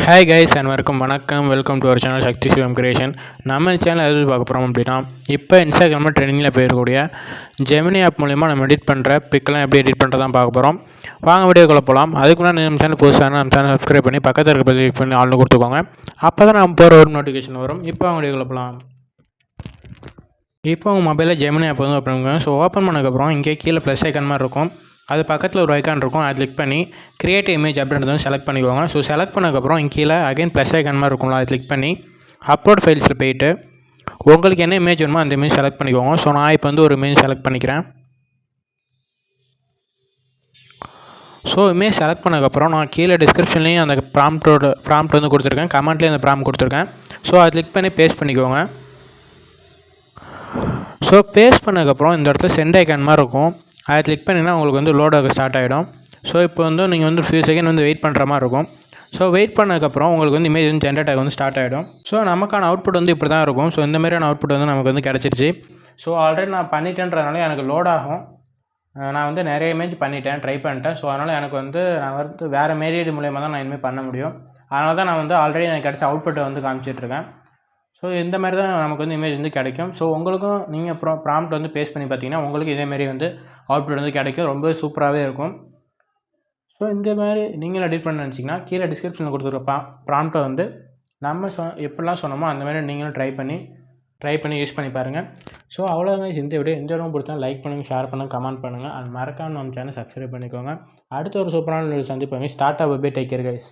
Hi guys அனைவருக்கும் வணக்கம். Welcome to our channel Shakti Sivam creation. நம்ம சேனல் எது பார்க்க போகிறோம் அப்படின்னா, இப்போ இன்ஸ்டாகிராமில் ட்ரெண்டிங்கில் போயிருக்கக்கூடிய ஜெமினி ஆப் மூலிமா நம்ம எடிட் பண்ணுற பிக்கெல்லாம் எப்படி எடிட் பண்ணுறதான் பார்க்க போகிறோம். வாங்க வீடியோக்குள்ளே போகலாம். அதுக்கு முன்னாடி நம்ம சேனல் புதுசாக நம்ம சேனல் சப்ஸ்கிரைப் பண்ணி பக்கத்தில் இருக்க கிளிக் பண்ணி ஆள்னு கொடுத்துக்கோங்க. அப்போ தான் நம்ம போகிற ஒரு நோட்டிஃபிகேஷன் வரும். இப்போ அவங்க வீடியோக்குள்ளே போகலாம். இப்போ உங்கள் மொபைலில் ஜெமினி ஆப் வந்து ஓப்பன் பண்ணுங்க. ஸோ ஓப்பன் பண்ணதுக்கப்புறம் இங்கே கீழே ப்ளஸ் ஐக்கான் மாதிரி இருக்கும். அது பக்கத்தில் ஒரு ஐக்கான் இருக்கும். அதை கிளிக் பண்ணி கிரியேட் இமேஜ் அப்படின்றத செலக்ட் பண்ணிக்கோங்க. ஸோ செலக்ட் பண்ணதுக்கப்புறம் இங்கே கீழே அகைன் ப்ளஸ் ஐக்கான் மாதிரி இருக்கும்ல, அதை கிளிக் பண்ணி அப்லோட் ஃபைல்ஸில் போயிட்டு உங்களுக்கு என்ன இமேஜ் வேணுமோ அந்த இமேஜ் செலக்ட் பண்ணிக்கோங்க. ஸோ நான் இப்போ வந்து ஒரு இமேஜ் செலக்ட் பண்ணிக்கிறேன். ஸோ இமேஜ் செலக்ட் பண்ணதுக்கப்புறம் நான் கீழே டிஸ்கிரிப்ஷன்லேயும் அந்த ப்ராம்ப்ட் வந்து கொடுத்துருக்கேன், கமெண்ட்லேயும் அந்த ப்ராம்ப்ட் கொடுத்துருக்கேன். ஸோ அதை கிளிக் பண்ணி பேஸ்ட் பண்ணிக்கோங்க. ஸோ பேஸ்ட் பண்ணதுக்கப்புறம் இந்த இடத்துல சென்ட் ஐக்கான் மாதிரி இருக்கும். அதை கிளிக் பண்ணிங்கன்னா உங்களுக்கு வந்து லோட் ஆக ஸ்டார்ட் ஆகிடும். ஸோ இப்போ வந்து நீங்கள் வந்து ஃபியூ செகண்ட் வந்து வெயிட் பண்ணுற மாதிரி இருக்கும். ஸோ வெயிட் பண்ணதுக்கப்புறம் உங்களுக்கு வந்து இமேஜ் வந்து ஜென்ரேட் ஆக வந்து ஸ்டார்ட் ஆகிடும். ஸோ நமக்கான அவுட்புட் வந்து இப்படி தான் இருக்கும். ஸோ இந்த மாதிரியான அவுட்புட் வந்து நமக்கு வந்து கிடச்சிருச்சு. ஸோ ஆல்ரெடி நான் பண்ணிட்டேன்றதுனால எனக்கு லோட் ஆகும். நான் வந்து நிறைய இமேஜ் ட்ரை பண்ணிட்டேன். ஸோ அதனால் எனக்கு வந்து நான் வந்து வேறு மெத்தட் மூலயமா தான் நான் இனிமேல் பண்ண முடியும். அதனால தான் நான் வந்து ஆல்ரெடி எனக்கு கிடச்ச அவுட்புட்டை வந்து காமிச்சிட்ருக்கேன். ஸோ இந்த மாதிரி தான் நமக்கு வந்து இமேஜ் வந்து கிடைக்கும். ஸோ உங்களுக்கும் நீங்கள் ப்ராம்ப்ட் வந்து பேஸ்ட் பண்ணி பார்த்தீங்கன்னா உங்களுக்கு இதேமாரி வந்து அவுட்புட் வந்து கிடைக்கும். ரொம்ப சூப்பராகவே இருக்கும். ஸோ இந்த மாதிரி நீங்கள் எடிட் பண்ண நினச்சிங்கன்னா கீழே டிஸ்கிரிப்ஷனில் கொடுத்துருக்க ப்ராம்ப்ட்டை வந்து நம்ம எப்படிலாம் சொன்னோமோ அந்த மாதிரி நீங்களும் ட்ரை பண்ணி யூஸ் பண்ணி பாருங்கள். ஸோ அவ்வளோதான். இந்த வீடியோ பிடிச்சா லைக் பண்ணுங்கள், ஷேர் பண்ணுங்கள், கமெண்ட் பண்ணுங்கள். அது மறக்காமல் நம்ம சேனல் சப்ஸ்கிரைப் பண்ணிக்கோங்க. அடுத்த ஒரு சூப்பரான சந்திப்பாங்க. ஸ்டார்ட் ஆக டேக் கேர் கைஸ்.